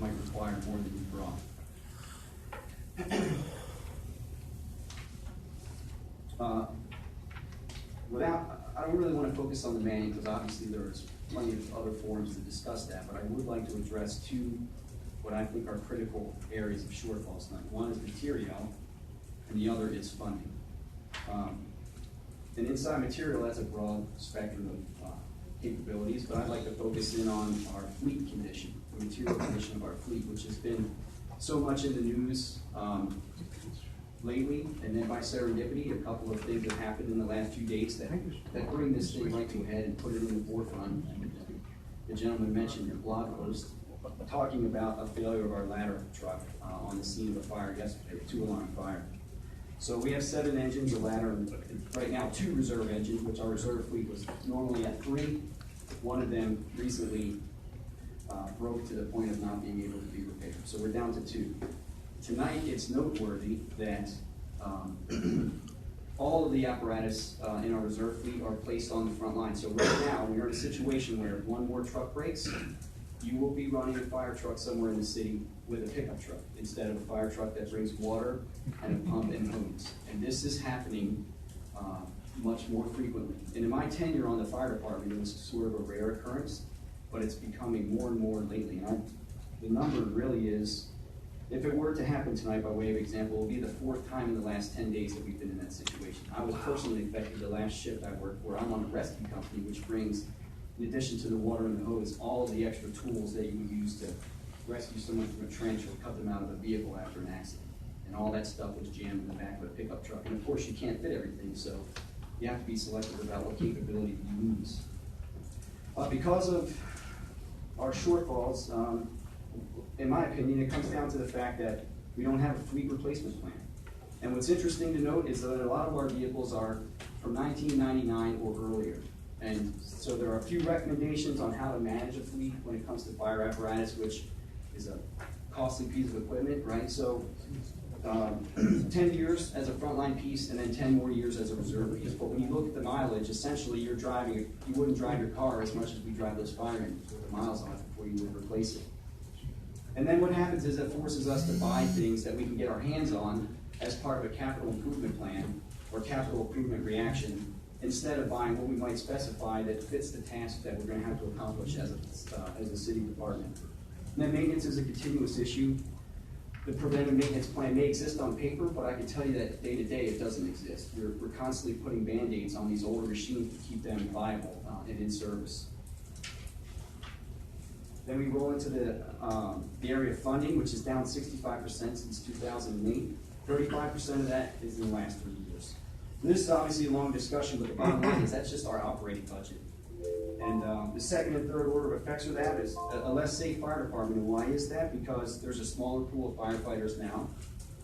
might require more than you brought. I don't really want to focus on the manual because obviously there's plenty of other forums to discuss that, but I would like to address two what I think are critical areas of shortfalls tonight. One is material, and the other is funding. And inside material, that's a broad spectrum of capabilities, but I'd like to focus in on our fleet condition, the material condition of our fleet, which has been so much in the news lately, and then by serendipity, a couple of things have happened in the last few days that bring this thing right to a head and put it in the forefront. The gentleman mentioned in a blog post talking about a failure of our ladder truck on the scene of a fire yesterday, a 2-alarm fire. So we have 7 engines, a ladder, and right now 2 reserve engines, which our reserve fleet was normally at 3. One of them recently broke to the point of not being able to be repaired. So we're down to 2. Tonight, it's noteworthy that all of the apparatus in our reserve fleet are placed on the front line. So right now, we're in a situation where if one more truck breaks, you will be running a fire truck somewhere in the city with a pickup truck instead of a fire truck that brings water and a pump and hose. And this is happening much more frequently. And in my tenure on the fire department, it was sort of a rare occurrence, but it's becoming more and more lately. And the number really is, if it were to happen tonight, by way of example, it will be the 4th time in the last 10 days that we've been in that situation. I was personally affected the last shift I worked where I'm on a rescue company, which brings, in addition to the water and the hose, all of the extra tools that you would use to rescue someone from a trench or cut them out of a vehicle after an accident. And all that stuff was jammed in the back of a pickup truck. And of course, you can't fit everything, so you have to be selective about what capability you use. Because of our shortfalls, in my opinion, it comes down to the fact that we don't have a fleet replacement plan. And what's interesting to note is that a lot of our vehicles are from 1999 or earlier. And so there are a few recommendations on how to manage a fleet when it comes to fire apparatus, which is a costly piece of equipment, right? So 10 years as a frontline piece and then 10 more years as a reserve piece. But when you look at the mileage, essentially you wouldn't drive your car as much as we drive those fire engines with the miles on it before you would replace it. And then what happens is it forces us to buy things that we can get our hands on as part of a capital improvement plan or capital improvement reaction, instead of buying what we might specify that fits the task that we're going to have to accomplish as a city department. And then maintenance is a continuous issue. The preventive maintenance plan may exist on paper, but I can tell you that day to day it doesn't exist. We're constantly putting Band-Aids on these older machines to keep them viable and in service. Then we roll into the area of funding, which is down 65% since 2008. 35% of that is in the last 3 years. This is obviously a long discussion, but the bottom line is that's just our operating budget. And the second and third order of effects of that is a less safe fire department. And why is that? Because there's a smaller pool of firefighters now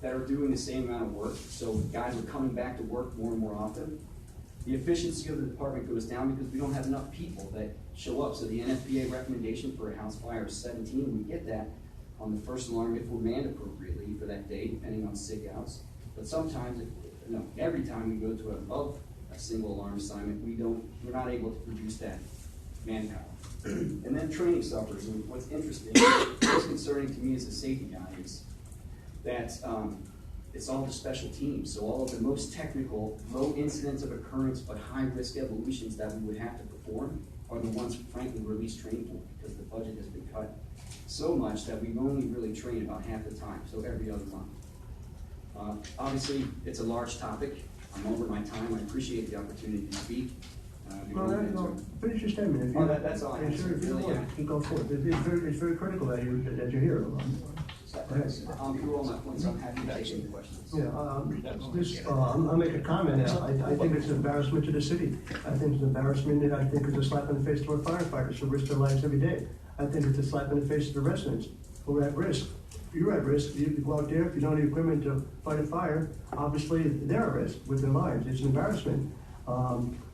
that are doing the same amount of work. So guys are coming back to work more and more often. The efficiency of the department goes down because we don't have enough people that show up. So the NFPA recommendation for a house fire is 17. We get that on the first alarm if we're manned appropriately for that day, depending on sick outs. But sometimes, every time we go to above a single alarm assignment, we're not able to produce that manpower. And then training suffers. And what's interesting, what's concerning to me as a safety guy is that it's all the special teams. So all of the most technical, low incidence of occurrence, but high risk evolutions that we would have to perform are the ones, frankly, we're least trained for because the budget has been cut so much that we've only really trained about half the time, so every other month. Obviously, it's a large topic. I'm over my time. I appreciate the opportunity to speak. Finish your statement. That's all I have. Sure, if you want, you go forward. It's very critical that you're here. I'm through all my points. I'm happy to take any questions. Yeah, I'll make a comment now. I think it's an embarrassment to the city. I think it's an embarrassment. I think it's a slap in the face to our firefighters who risk their lives every day. I think it's a slap in the face to the residents who are at risk. You're at risk. You go out there, if you don't have the equipment to fight a fire, obviously they're at risk with their lives. It's an embarrassment.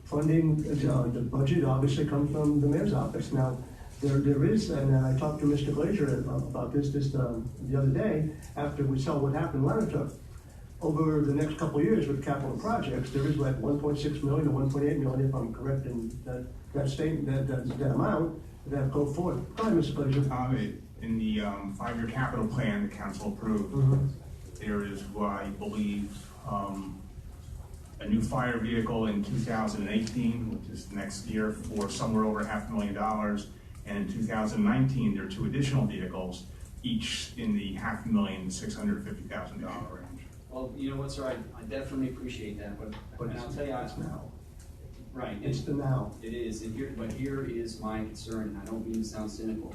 Funding, the budget obviously comes from the mayor's office. Now, there is, and I talked to Mr. Glazier about this the other day, after we saw what happened in Allentown. Over the next couple of years with capital projects, there is like 1.6 million to 1.8 million, if I'm correct in that statement, that amount, that go forward. Go ahead, Mr. Glazier. in the 5-year capital plan the council approved, there is, I believe, a new fire vehicle in 2018, which is next year, for somewhere over $500,000. And in 2019, there are 2 additional vehicles, each in the $500,000 to $650,000 range. Well, you know what, sir, I definitely appreciate that, but and I'll tell you, it's now. Right. It's the now. It is, and here is my concern, and I don't mean to sound cynical,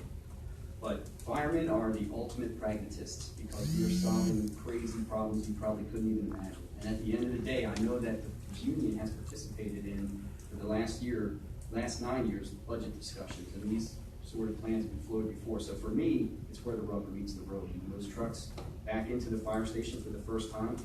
but firemen are the ultimate pragmatists because we are solving crazy problems you probably couldn't even imagine. And at the end of the day, I know that the union has participated in, for the last 9 years, budget discussions, and these sort of plans have been floated before. So for me, it's where the rubber meets the road. And those trucks back into the fire station for the first time,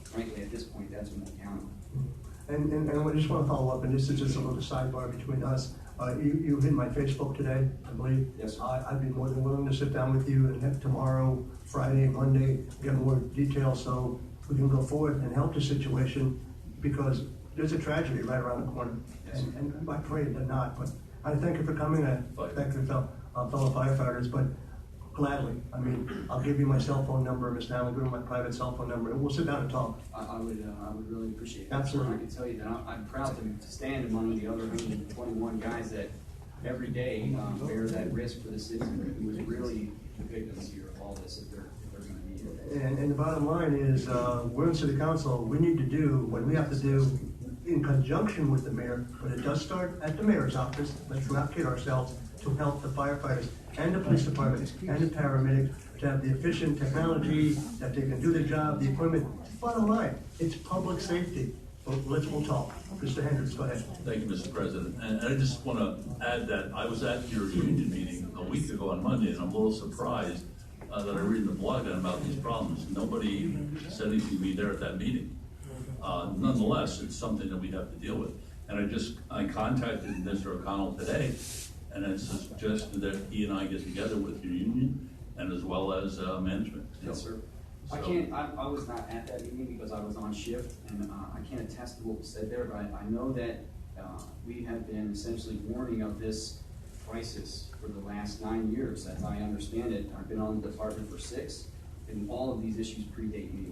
frankly, at this point, that's when we'll count them. And I just want to follow up, and this is just a little sidebar between us. You hit my Facebook today, I believe. Yes, sir. I'd be more than willing to sit down with you and have tomorrow, Friday, Monday, get more details so we can go forward and help the situation, because there's a tragedy right around the corner. Yes. And I pray that not, but I thank you for coming. I thank the fellow firefighters, but gladly. I mean, I'll give you my cell phone number, Ms. Allen, give me my private cell phone number, and we'll sit down and talk. I would really appreciate that. Absolutely. I can tell you that I'm proud to stand among the other 121 guys that every day bear that risk for the city, who was really the victims here of all this, if they're going to be here. And the bottom line is, we're in city council, we need to do what we have to do in conjunction with the mayor, but it does start at the mayor's office. Let's not kid ourselves, to help the firefighters and the police department and the paramedics to have the efficient technology, that they can do the job, the equipment. Bottom line, it's public safety. We'll talk. Mr. Hendricks, go ahead. Thank you, Mr. President. And I just want to add that I was at your union meeting a week ago on Monday, and I'm a little surprised that I read in the blog about these problems. Nobody said anything to me there at that meeting. Nonetheless, it's something that we have to deal with. And I contacted Mr. O'Connell today, and I suggested that he and I get together with your union and as well as management. Yes, sir. So, I was not at that meeting because I was on shift, and I can't attest to what was said there, but I know that we have been essentially warning of this crisis for the last 9 years. As I understand it, I've been on the department for 6, and all of these issues predate me.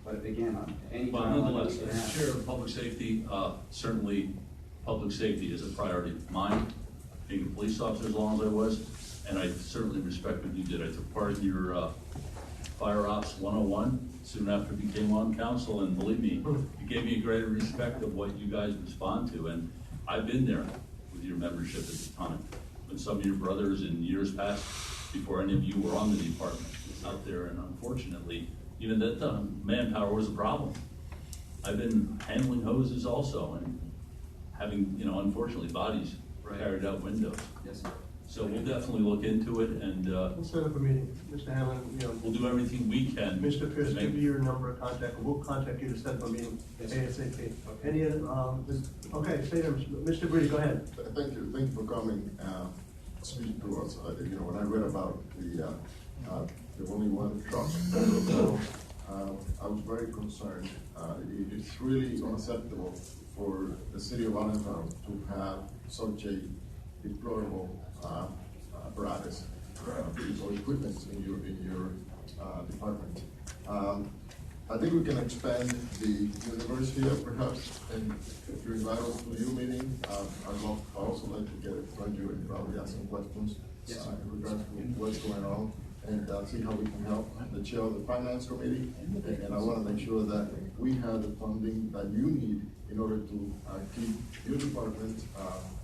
But again, anytime. But nonetheless, as chair of public safety, certainly public safety is a priority of mine, being a police officer as long as I was, and I certainly respect what you did. I took part in your Fire Ops 101 soon after we came on council, and believe me, it gave me a greater respect of what you guys respond to, and I've been there with your membership at the time, with some of your brothers in years past, before any of you were on the department out there, and unfortunately, even that manpower was a problem. I've been handling hoses also, and having, unfortunately, bodies carried out windows. Yes, sir. So we'll definitely look into it, and We'll set up a meeting. Mr. Allen, we'll do everything we can. Mr. Pierce, to make- give me your number of contact, and we'll contact you to set up a meeting ASAP. Okay. Any other, okay, stay there, Mr. Brady, go ahead. Thank you for coming, speak to us. When I read about the only one truck, I was very concerned. It's really unacceptable for the city of Allentown to have such a deplorable apparatus or equipment in your department. I think we can expand the universe here, perhaps, and if you invite us to your meeting, I'd also like to get it from you and probably ask some questions in regards to what's going on, and see how we can help the chair of the finance committee. And I want to make sure that we have the funding that you need in order to keep your department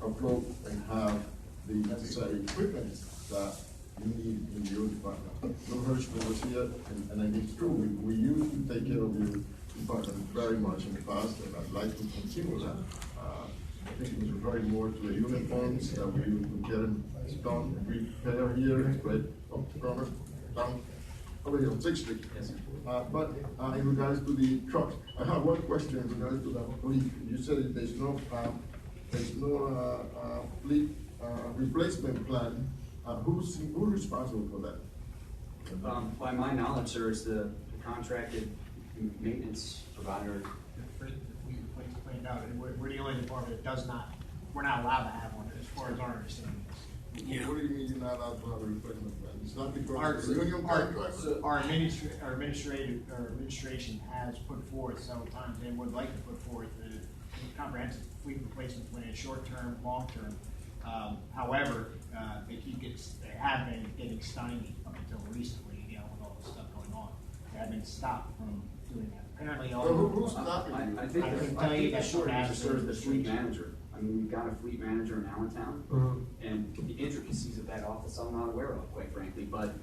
afloat and have the necessary equipment that you need in your department. No Hirschman was here, and I think it's true. We used to take care of your department very much in the past, and I'd like to continue that. I think it was referring more to the uniforms that we would get them done, repair here, right up to Robert, down over here on 6th Street. Yes, sir. But in regards to the trucks, I have one question in regards to that fleet. You said there's no fleet replacement plan. Who's responsible for that? By my knowledge, sir, it's the contracted maintenance provider. We cleaned out, and we're the only department that does not, we're not allowed to have one, as far as our understanding is. What do you mean you're not allowed to have a replacement plan? It's not Our, because the union contract? our administration has put forth several times, and would like to put forth a comprehensive fleet replacement plan, short-term, long-term. However, they have been getting stymied up until recently, with all this stuff going on. They have been stopped from doing that. Apparently, all. Well, who's stopping you? I think, I can I tell you think the that short answer after is the the fleet switch. manager. I mean, we've got a fleet manager in Allentown, and the intricacies of that office I'm not aware of, quite frankly, but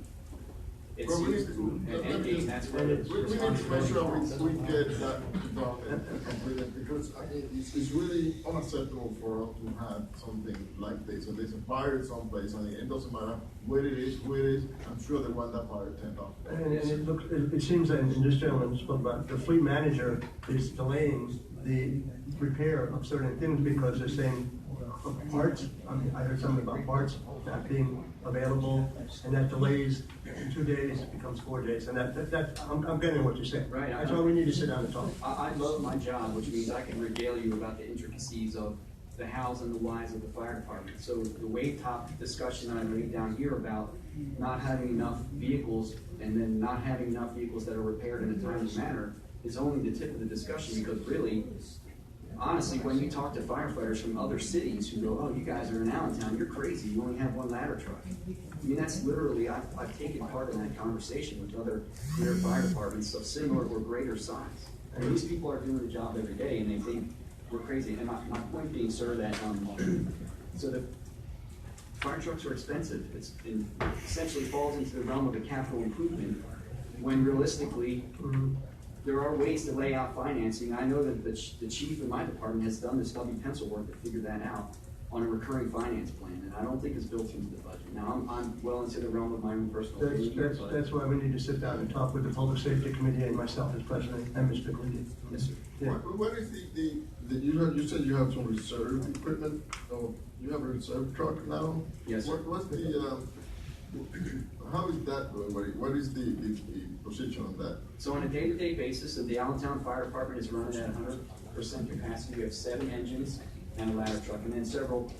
it Well, we seems, need to- and that's where it's We need to make sure we get that done and completed, because I mean, it's really unacceptable for us to have something like this. And there's a fire someplace, and it doesn't matter where it is, who it is, I'm sure they want that fire turned off. And it seems that, and this gentleman spoke about, the fleet manager is delaying the repair of certain things because they're saying parts, I heard something about parts not being available, and that delays in 2 days, becomes 4 days, and I'm getting what you're saying. Right. That's why we need to sit down and talk. I love my job, which means I can regale you about the intricacies of the hows and the whys of the fire department. So the wave top discussion I laid down here about not having enough vehicles and then not having enough vehicles that are repaired in a timely manner is only the tip of the discussion, because really, honestly, when you talk to firefighters from other cities who go, oh, you guys are in Allentown, you're crazy, you only have one ladder truck. I mean, that's literally, I've taken part in that conversation with other fire departments of similar or greater size. And these people are doing the job every day, and they think we're crazy. And my point being, sir, that, so the fire trucks are expensive. It essentially falls into the realm of a capital improvement, when realistically, there are ways to lay out financing. I know that the chief in my department has done this stubby pencil work to figure that out on a recurring finance plan, and I don't think it's built into the budget. Now, I'm well into the realm of my own personal opinion here, but. That's why we need to sit down and talk with the Public Safety Committee and myself as president and Mr. Gliddy. Yes, sir. Yeah. What is you said you have some reserve equipment, or you have a reserve truck now? Yes, sir. What's the, how is that going? What is the position on that? So on a day-to-day basis, the Allentown Fire Department is running at 100% capacity. We have 7 engines and a ladder truck, and then several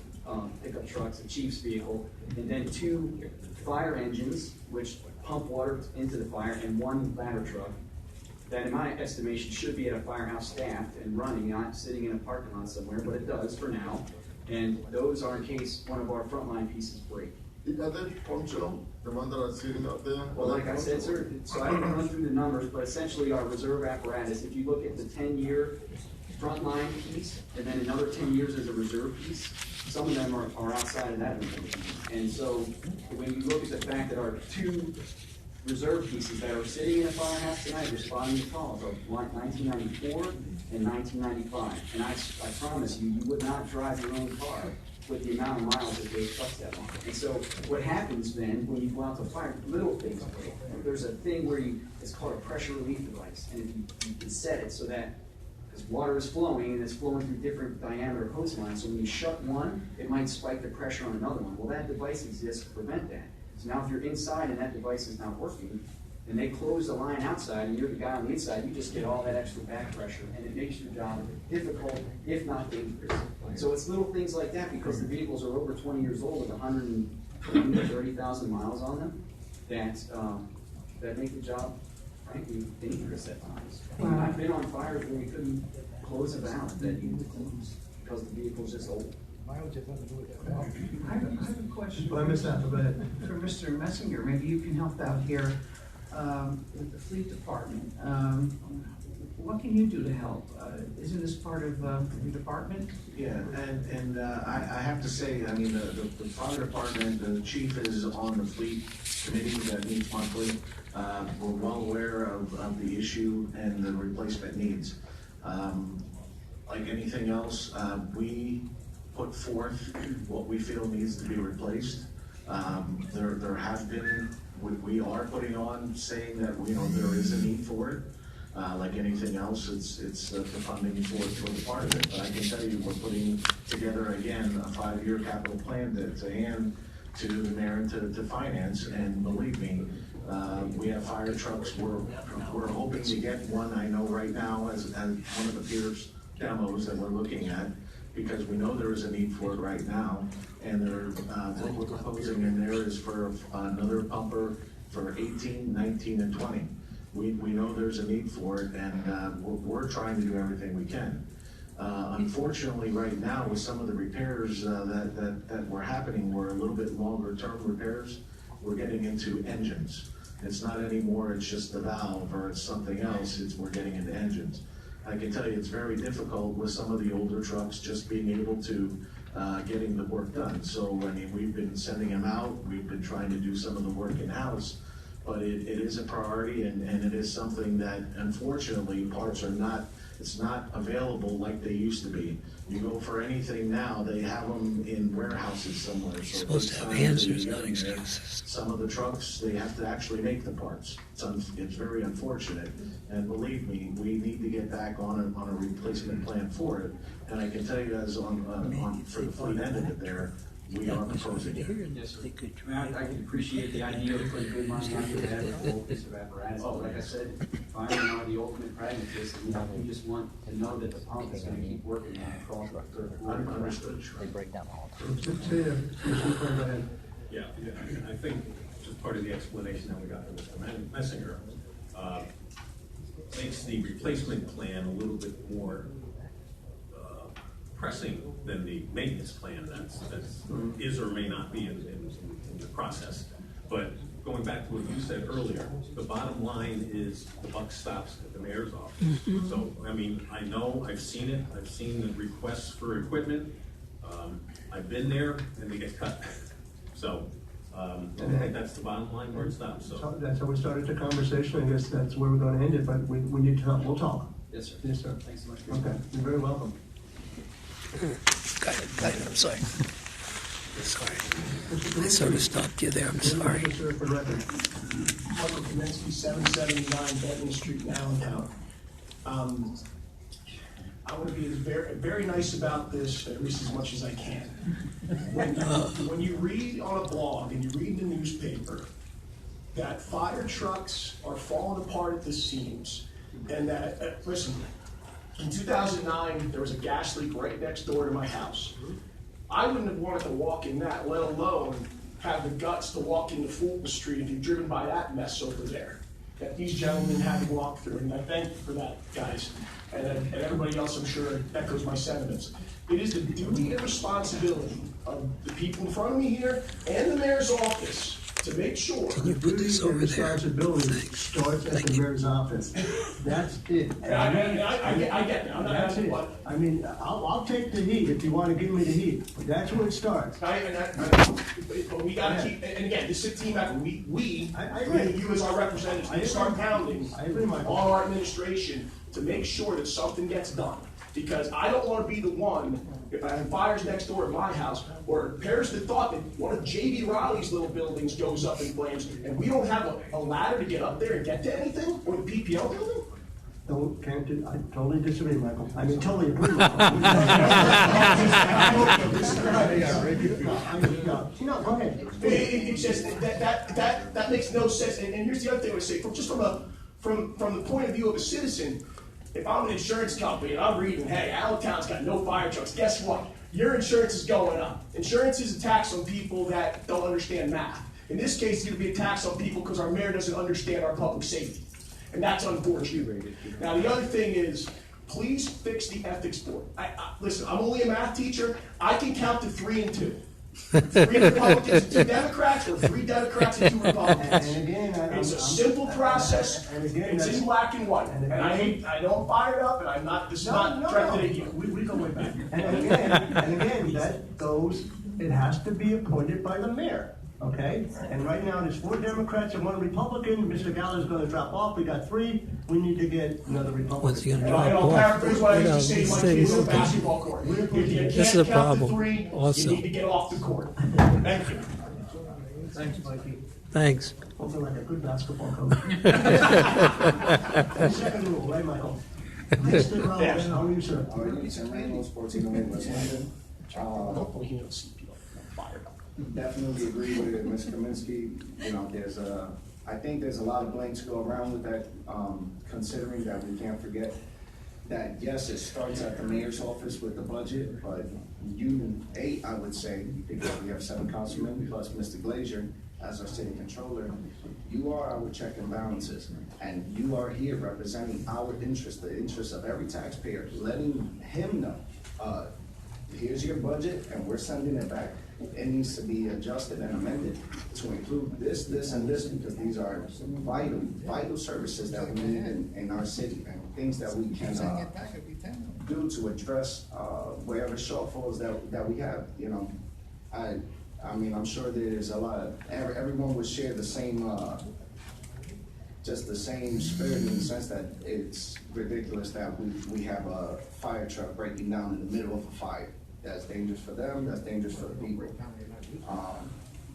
pickup trucks, a chief's vehicle, and then 2 fire engines, which pump water into the fire, and 1 ladder truck that, in my estimation, should be at a firehouse staffed and running, not sitting in a parking lot somewhere, but it does for now. And those are in case one of our frontline pieces break. Are they functional, the ones that are sitting out there? Well, like I said, sir, so I didn't run through the numbers, but essentially our reserve apparatus, if you look at the 10-year frontline piece, and then another 10 years as a reserve piece, some of them are outside of that number. And so when you look at the fact that our 2 reserve pieces that are sitting in a firehouse tonight responding to calls of 1994 and 1995, and I promise you, you would not drive your own car with the amount of miles that those trucks have on. And so what happens then, when you go out to fire, little things break. There's a thing where it's called a pressure relief device, and you can set it so that, because water is flowing, and it's flowing through different diameter hose lines, so when you shut one, it might spike the pressure on another one. Well, that device exists to prevent that. So now if you're inside and that device is not working, and they close the line outside, and you're the guy on the inside, you just get all that extra back pressure, and it makes your job difficult, if not dangerous. So it's little things like that, because the vehicles are over 20 years old with 130,000 miles on them, that make the job, frankly, dangerous at times. And I've been on fires where we couldn't close a valve that needed to close, because the vehicle's just old. I have a question. Well, Ms. Apple, go ahead. For Mr. Messinger, maybe you can help out here with the fleet department. What can you do to help? Isn't this part of your department? Yeah, and I have to say, I mean, the fire department, the chief is on the fleet committee that meets monthly. We're well aware of the issue and the replacement needs. Like anything else, we put forth what we feel needs to be replaced. There have been, we are putting on saying that, there is a need for it. Like anything else, it's the funding for the part of it. But I can tell you, we're putting together, again, a 5-year capital plan to hand to the mayor and to finance, and believe me, we have fire trucks. We're hoping to get one, I know right now, as one of the Pierce demos that we're looking at because we know there is a need for it right now. And what we're proposing in there is for another pumper for 18, 19, and 20. We know there's a need for it, and we're trying to do everything we can. Unfortunately, right now, with some of the repairs that were happening were a little bit longer term repairs. We're getting into engines. It's not anymore, it's just the valve or it's something else, we're getting into engines. I can tell you it's very difficult with some of the older trucks just being able to getting the work done. So, I mean, we've been sending them out, we've been trying to do some of the work in-house, but it is a priority and it is something that unfortunately parts are not, it's not available like they used to be. You go for anything now, they have them in warehouses somewhere. So supposed to have answers, not excuses. Some of the trucks, they have to actually make the parts. It's very unfortunate. And believe me, we need to get back on a replacement plan for it. And I can tell you as for the fleet end of it there, we are proposing it. Yes, sir. I can appreciate the idea of putting good money into that whole piece of apparatus. But like I said, firemen are the ultimate pragmatists. We just want to know that the pump is going to keep working across the third quarter. Understood. They break down all Yeah, I think just part of the explanation that we got from Mr. Messinger makes the replacement plan a little bit more pressing than the maintenance plan that's is or may not be in the process. But going back to what you said earlier, the bottom line is the buck stops at the mayor's office. So, I mean, I know, I've seen it, I've seen the requests for equipment. I've been there and they get cut. So, I think that's the bottom line where it stops. So That's how we started the conversation. I guess that's where we're going to end it, but we need to talk. We'll talk. Yes, sir. Yes, sir. Thanks so much. Okay, you're very welcome. Got it, I'm sorry. Sorry. I sort of stopped you there, I'm sorry. Sir, for the record. Michael Kaminsky, 779 Benton Street in Allentown. I want to be very, very nice about this, at least as much as I can. When you read on a blog and you read in the newspaper that fire trucks are falling apart at the seams, and that, listen, in 2009, there was a gas leak right next door to my house. I wouldn't have wanted to walk in that, let alone have the guts to walk into Fulton Street if you've driven by that mess over there that these gentlemen had to walk through. And I thank you for that, guys. And everybody else, I'm sure, echoes my sentiments. It is the duty and responsibility of the people in front of me here and the mayor's office to make sure. Can you put this over there? Responsibility starts at the mayor's office. That's it. I get that. I'm not That's asking it. what. I mean, I'll take the heat if you want to give me the heat, but that's where it starts. But we got to keep, and again, this is a team effort. I agree. You as our representatives, we start pounding I agree, Michael. all our administration to make sure that something gets done. Because I don't want to be the one, if I have fires next door at my house, or perish the thought that one of J.B. Riley's little buildings goes up in flames, and we don't have a ladder to get up there and get to anything, or the PPL building? I totally disagree, Michael. I mean, totally agree, Michael. No, go ahead. It's just that makes no sense. And here's the other thing I would say, from the point of view of a citizen, if I'm an insurance company and I'm reading, hey, Allentown's got no fire trucks, guess what? Your insurance is going up. Insurance is a tax on people that don't understand math. In this case, it's going to be a tax on people because our mayor doesn't understand our public safety. And that's unfortunate. Now, the other thing is, please fix the ethics board. Listen, I'm only a math teacher. I can count to 3 and 2. 3 Republicans and 2 Democrats, or 3 Democrats and 2 Republicans. And again, it's a simple process. And again, it's in black and white. And I know I'm fired up, and I'm not. This is not directed at you. We go way back. And again, it has to be appointed by the mayor. Okay? And right now, there's 4 Democrats and 1 Republican. Mr. Gallo's going to drop off. We got 3. We need to get another Republican. What's he going to And drop I'll off? paraphrase what I used to say to my kids on the basketball court. If you This can't is a count to problem 3, also. you need to get off the court. Thank you. Thanks, Mikey. Thanks. Spoken like a good basketball coach. Second rule, right, Michael? Mr. Rollins, how are you, sir? Hopefully he don't see people fired up. Definitely agree with Ms. Kaminsky. You know, I think there's a lot of blanks to go around with that, considering that we can't forget that, yes, it starts at the mayor's office with the budget, but I would say, because we have 7 councilmen plus Mr. Glazier as our city controller, you are our check and balances, and you are here representing our interest, the interest of every taxpayer, letting him know, here's your budget, and we're sending it back. It needs to be adjusted and amended to include this, this, and this, because these are vital services that we need in our city, and things that we can do to address wherever shortfalls that we have. You know, I mean, I'm sure there's a lot of, everyone would share the same, just the same spirit, in the sense that it's ridiculous that we have a fire truck breaking down in the middle of a fire. That's dangerous for them, that's dangerous for the people.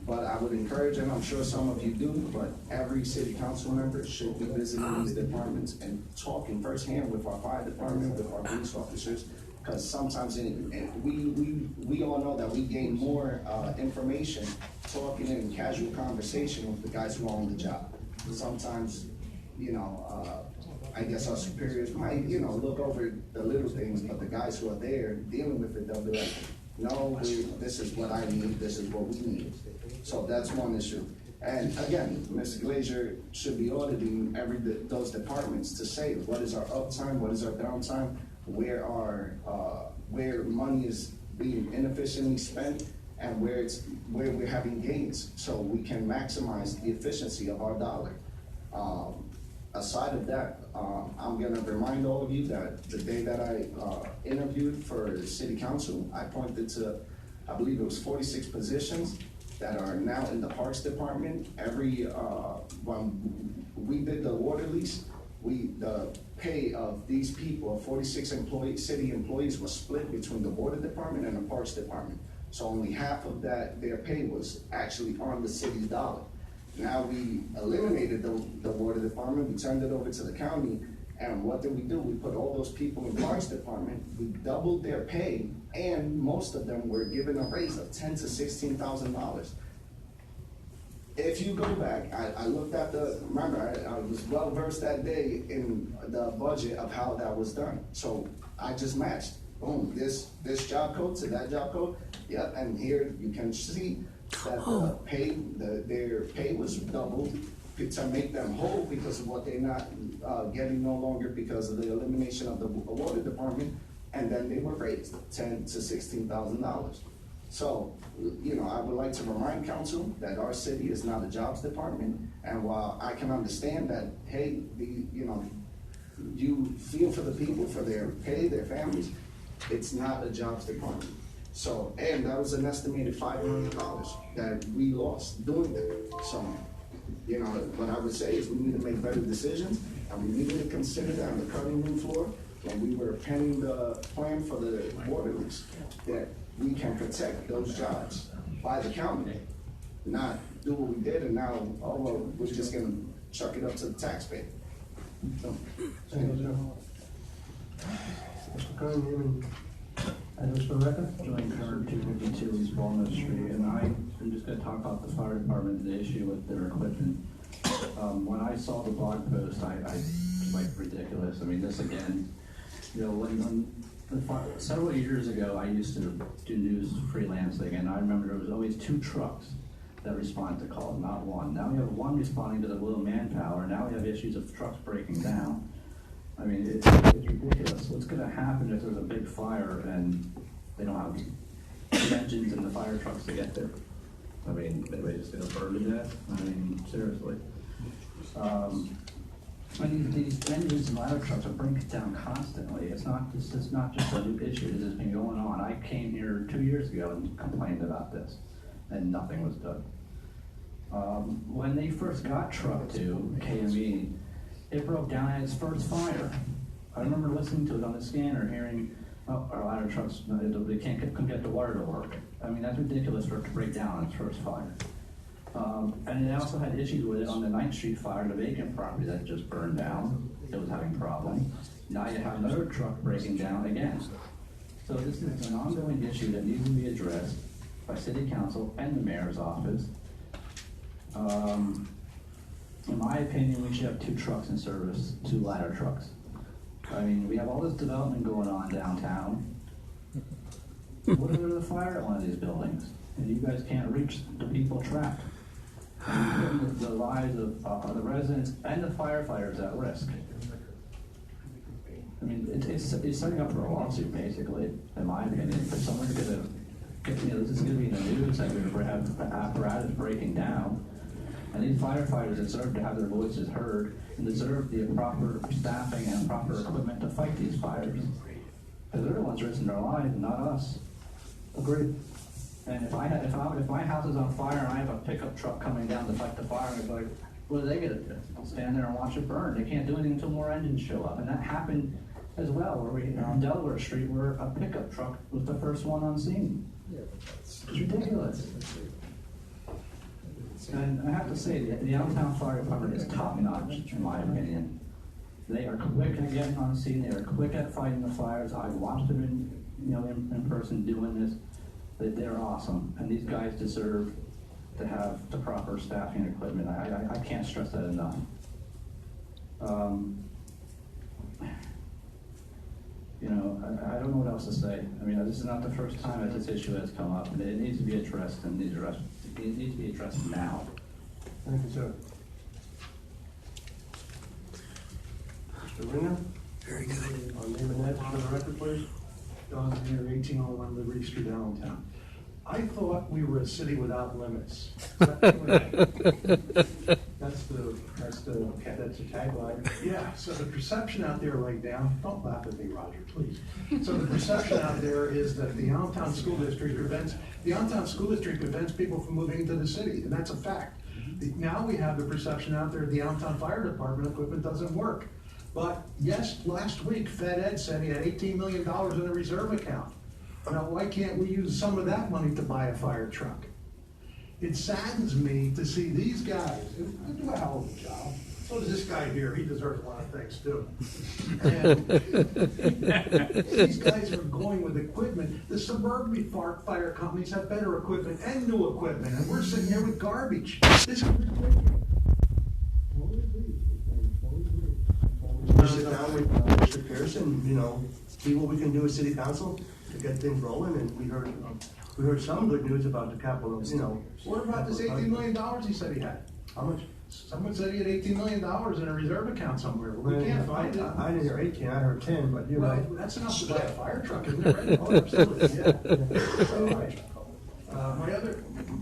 But I would encourage, and I'm sure some of you do, but every city council member should be visiting these departments and talking firsthand with our fire department, with our police officers, because sometimes we all know that we gain more information talking in casual conversation with the guys who are on the job. Sometimes, you know, I guess our superiors might, you know, look over the little things, but the guys who are there dealing with it, they'll be like, no, this is what I need, this is what we need. So that's one issue. And again, Mr. Glazier should be auditing those departments to say, what is our uptime, what is our downtime, where money is being inefficiently spent, and where we're having gains, so we can maximize the efficiency of our dollar. Aside of that, I'm gonna remind all of you that the day that I interviewed for city council, I pointed to, I believe it was 46 positions that are now in the parks department. When we did the water lease, the pay of these people, 46 city employees, was split between the water department and the parks department. So only half of their pay was actually on the city's dollar. Now we eliminated the water department, we turned it over to the county, and what did we do? We put all those people in parks department, we doubled their pay, and most of them were given a raise of $10,000 to $16,000. If you go back, I looked at remember, I was well versed that day in the budget of how that was done. So I just matched, boom, this job code to that job code, yep, and here you can see that their pay was doubled to make them whole because of what they're not getting no longer because of the elimination of the water department, and then they were raised $10,000 to $16,000. So, you know, I would like to remind council that our city is not a jobs department, and while I can understand that, hey, you feel for the people, for their pay, their families, it's not a jobs department. So, and that was an estimated $5 million that we lost doing that. So, you know, what I would say is we need to make better decisions, and we need to consider that on the cutting room floor when we were penning the plan for the water lease, that we can protect those jobs by the county, not do what we did and now, oh, well, we're just gonna chuck it up to the taxpayer. So, Mr. Kern, items for the record? Joint Kern, 252 East Walnut Street, and I'm just going to talk about the fire department and the issue with their equipment. When I saw the blog post, I was like, ridiculous. I mean, this again, you know, several years ago, I used to do news freelancing, and I remember there was always 2 trucks that responded to calls, not one. Now we have one responding to the little manpower. Now we have issues of trucks breaking down. I mean, it's ridiculous. What's going to happen if there's a big fire and they don't have the engines and the fire trucks to get there? I mean, are they just going to burn to death? I mean, seriously. These engines and ladder trucks are breaking down constantly. It's not just a new issue. This has been going on. I came here 2 years ago and complained about this, and nothing was done. When they first got truck to KME, it broke down at its first fire. I remember listening to it on the scanner, hearing, oh, our ladder trucks, they couldn't get the water to work. I mean, that's ridiculous for it to break down on its first fire. And it also had issues with it on the 9th Street fire, the vacant property that just burned down. It was having problems. Now you have another truck breaking down again. So this is an ongoing issue that needs to be addressed by City Council and the Mayor's office. In my opinion, we should have 2 trucks in service, 2 ladder trucks. I mean, we have all this development going on downtown. What if there's a fire at one of these buildings, and you guys can't reach the people trapped? And you're putting the lives of the residents and the firefighters at risk. I mean, it's setting up for a lawsuit, basically, in my opinion. If someone's gonna, this is gonna be in the news, that we have apparatus breaking down, and these firefighters deserve to have their voices heard and deserve the proper staffing and proper equipment to fight these fires. Because they're the ones risking their lives, not us. Agreed. And if my house is on fire and I have a pickup truck coming down to fight the fire, I'm like, what are they gonna do? I'll stand there and watch it burn. They can't do anything until more engines show up. And that happened as well, where we, on Delaware Street, where a pickup truck was the first one on scene. It's ridiculous. And I have to say, the Allentown Fire Department is top notch, in my opinion. They are quick at getting on scene. They are quick at fighting the fires. I've watched them in person doing this. They're awesome, and these guys deserve to have the proper staffing and equipment. I can't stress that enough. I don't know what else to say. I mean, this is not the first time that this issue has come up, and it needs to be addressed, and it needs to be addressed now. Thank you, sir. Mr. Ringer? Very good. Name and address for the record, please. Don here, 1801 Liberty Street, Allentown. I thought we were a city without limits. That's the tagline. Yeah, so the perception out there right now, don't laugh at me, Roger, please. So the perception out there is that the Allentown School District prevents people from moving into the city, and that's a fact. Now we have the perception out there the Allentown Fire Department equipment doesn't work. But yes, last week, Fed Ed said he had $18 million in a reserve account. Now, why can't we use some of that money to buy a fire truck? It saddens me to see these guys, who do a hell of a job. So does this guy here, he deserves a lot of things too. And these guys are going with equipment. The suburban fire companies have better equipment and new equipment, and we're sitting here with garbage. This is ridiculous. We'll sit down with Mr. Pearson, see what we can do as city council to get things rolling, and we heard some good news about the capital, What about this $18 million he said he had? How much? Someone said he had $18 million in a reserve account somewhere. We can't find it. I didn't hear 18, I heard 10, but you're right. Well, that's enough to buy a fire truck, isn't it? Right? Oh, absolutely, yeah. So, my other,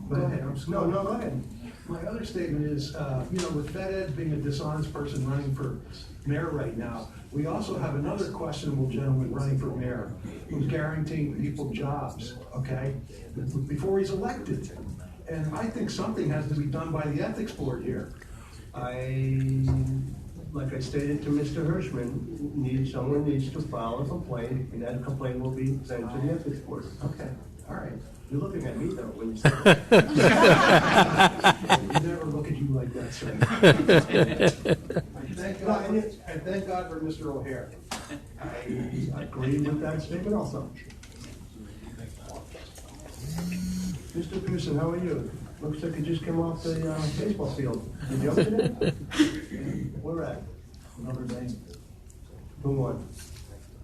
go ahead. No, go ahead. My other statement is, with Fed Ed being a dishonest person running for mayor right now, we also have another questionable gentleman running for mayor who's guaranteeing people jobs, okay, before he's elected. And I think something has to be done by the ethics board here. Like I stated to Mr. Hirschman, someone needs to file a complaint, and that complaint will be sent to the ethics board. Okay, all right. You're looking at me though when you say that. We never look at you like that, sir. And thank God for Mr. O'Hare. I agree with that statement also. Mr. Pearson, how are you? Looks like you just came off the baseball field. Did you up today? Where at? Notre Dame. Who won?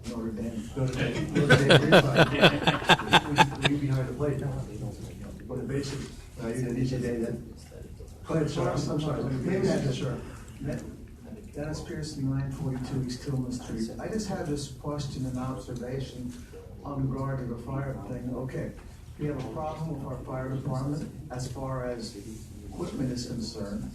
Notre Dame. Notre Dame. Were you behind the plate? What a basic. You had an easy day then. Go ahead, sir. I'm sorry. Name and address, sir. Dennis Pearson, 942 East Tillman Street. I just had this question and observation on regard to the fire thing. Okay, we have a problem with our fire department as far as equipment is concerned.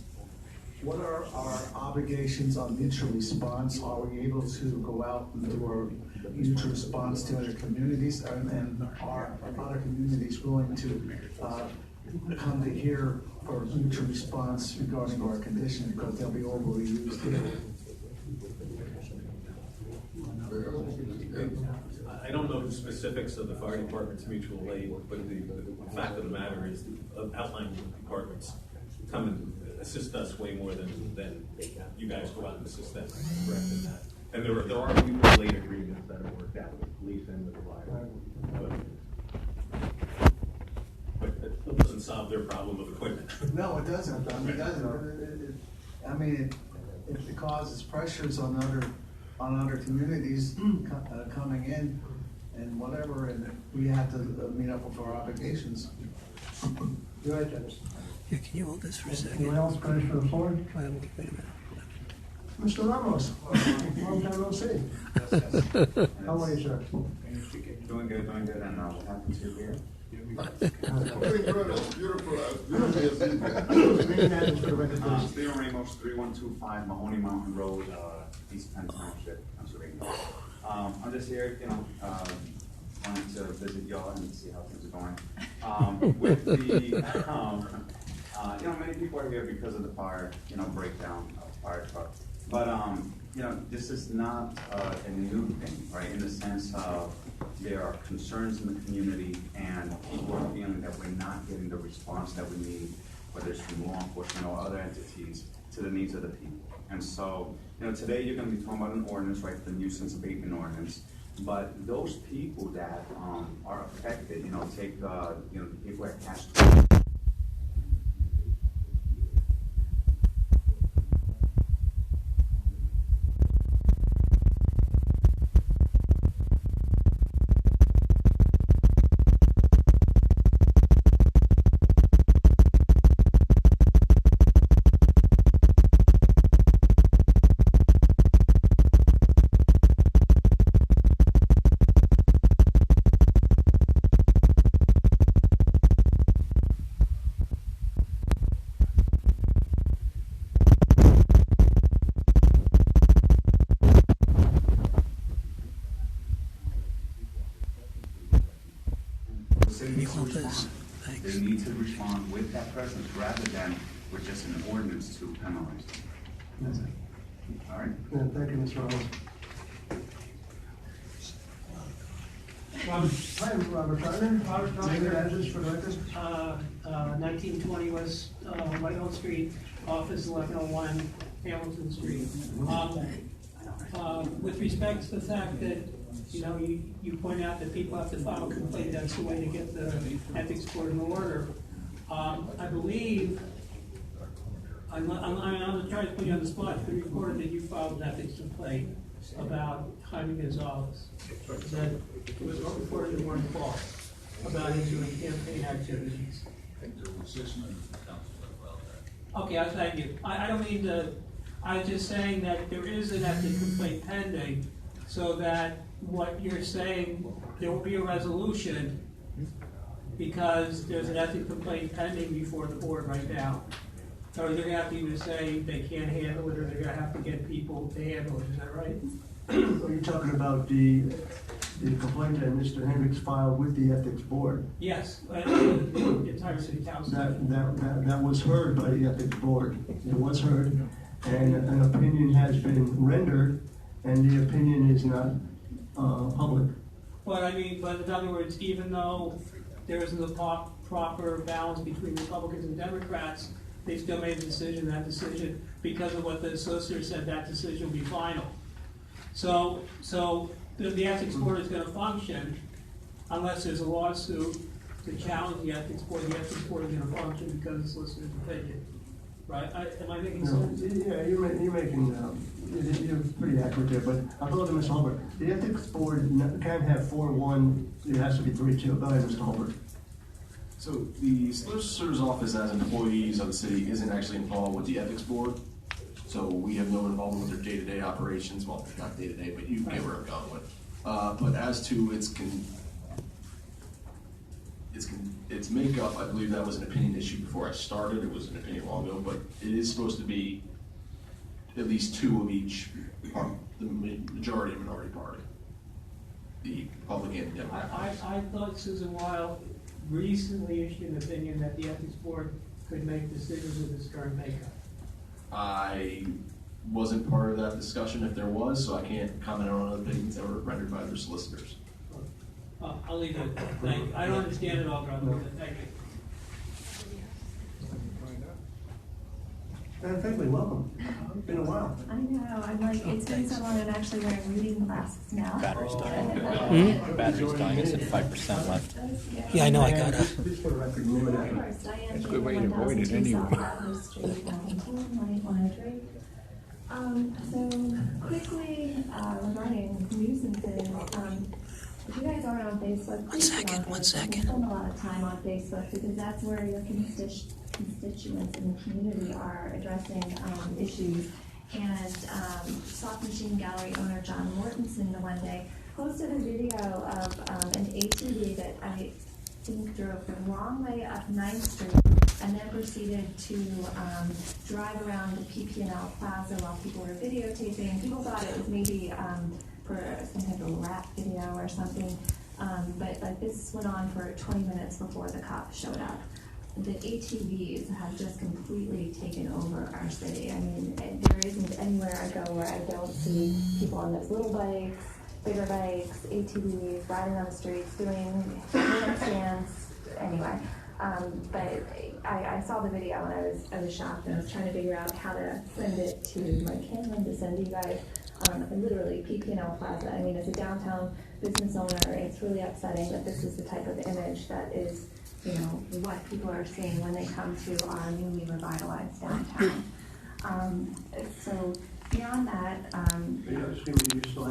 What are our obligations on mutual response? Are we able to go out and do our mutual response to other communities? And are other communities willing to come to here for mutual response regarding our condition, because they'll be overly used here? I don't know the specifics of the fire department's mutual aid, but the fact of the matter is, outlying departments come and assist us way more than you guys go out and assist them. I'm correct in that. And there are mutual aid agreements that are worked out with the police and with the fire. But it still doesn't solve their problem of equipment. No, it doesn't. I mean, it doesn't. I mean, it causes pressures on on other communities coming in and whatever, and we have to meet up with our obligations. You're right, Dennis. Here, can you hold this for a second? Anyone else ready for the floor? Wait a minute. Mr. Ramos, long time no see. How are you, sir? Doing good, and what happens to you here? Stephen Ramos, 3125 Mahoney Mountain Road, East Penn Township, Pennsylvania. I'm just here, wanting to visit y'all and see how things are going. With the, many people are here because of the fire, breakdown of fire truck. But, this is not a new thing, right? In the sense of there are concerns in the community and people are feeling that we're not getting the response that we need, whether it's from law enforcement or other entities, to the needs of the people. And so, today you're going to be talking about an ordinance, right, the nuisance abatement ordinance. But those people that are affected, take, the people at cash. They need to respond with that presence rather than with just an ordinance to penalize them. All right. Yeah, thank you, Mr. Ramos. Hi, Robert Gardner. Robert Gardner. Name and address for the record. 1920 West Whitehall Street, office 1101 Hamilton Street. With respect to the fact that, you point out that people have to file a complaint, that's the way to get the ethics board in order. I believe, I'm trying to put you on the spot, it's been reported that you filed an ethics complaint about Jaime Gonzalez. That it was reported in one call about his doing campaign activities. I think there were 6 members of the council that filed that. Okay, I thank you. I don't mean to, I was just saying that there is an ethics complaint pending, so that what you're saying, there will be a resolution because there's an ethics complaint pending before the board right now. So they're gonna have to either say they can't handle it, or they're gonna have to get people to handle it, is that right? Are you talking about the complaint that Mr. Hendricks filed with the ethics board? Yes, the entire city council. That was heard by the ethics board. It was heard, and an opinion has been rendered, and the opinion is not public. But in other words, even though there isn't a proper balance between Republicans and Democrats, they still made a decision. That decision, because of what the solicitor said, that decision will be final. So the ethics board is going to function unless there's a lawsuit to challenge the ethics board. The ethics board is going to function because of the solicitor's opinion. Right? Am I making sense? Yeah, you're making, you're pretty accurate there, but I'll go to Ms. Holbert. The ethics board can't have 4-1, it has to be 3-2. Go ahead, Mr. Holbert. So the solicitor's office as employees of the city isn't actually involved with the ethics board. So we have no involvement with their day-to-day operations. Well, not day-to-day, but you get where I'm going with. But as to its makeup, I believe that was an opinion issue before I started. It was an opinion long ago, but it is supposed to be at least 2 of each, the majority and minority party, the Republican and Democrat. I thought Susan Weil recently issued an opinion that the ethics board could make decisions with its current makeup. I wasn't part of that discussion if there was, so I can't comment on other opinions that were rendered by their solicitors. I'll leave it. Thank you. I don't understand it all, brother. Thank you. Madam Fagley, welcome. It's been a while. I know. I'm like, it's been so long. I'm actually wearing reading glasses now. Battery's dying. Battery's dying. It's at 5% left. Yeah, I know. I got First, I am That's a good way to avoid it anyway. Street, 19, 183. So quickly, regarding nuisances, if you guys aren't on Facebook, please get on Facebook. One second. Spend a lot of time on Facebook because that's where your constituents in the community are addressing issues. And Soft Machine Gallery owner John Mortensen the one day posted a video of an ATV that I think drove the wrong way up 9th Street and then proceeded to drive around the PP&L Plaza while people were videotaping. People thought it was maybe for some type of rap video or something, but like this went on for 20 minutes before the cops showed up. The ATVs have just completely taken over our city. I mean, there isn't anywhere I go where I don't see people on those little bikes, bigger bikes, ATVs, riding on the streets, doing handstands, anyway. But I saw the video and I was shocked, and I was trying to figure out how to send it to my camera to send you guys. Literally, PP&L Plaza. I mean, as a downtown business owner, it's really upsetting that this is the type of image that is, you know, what people are seeing when they come to our newly revitalized downtown. So beyond that, You still have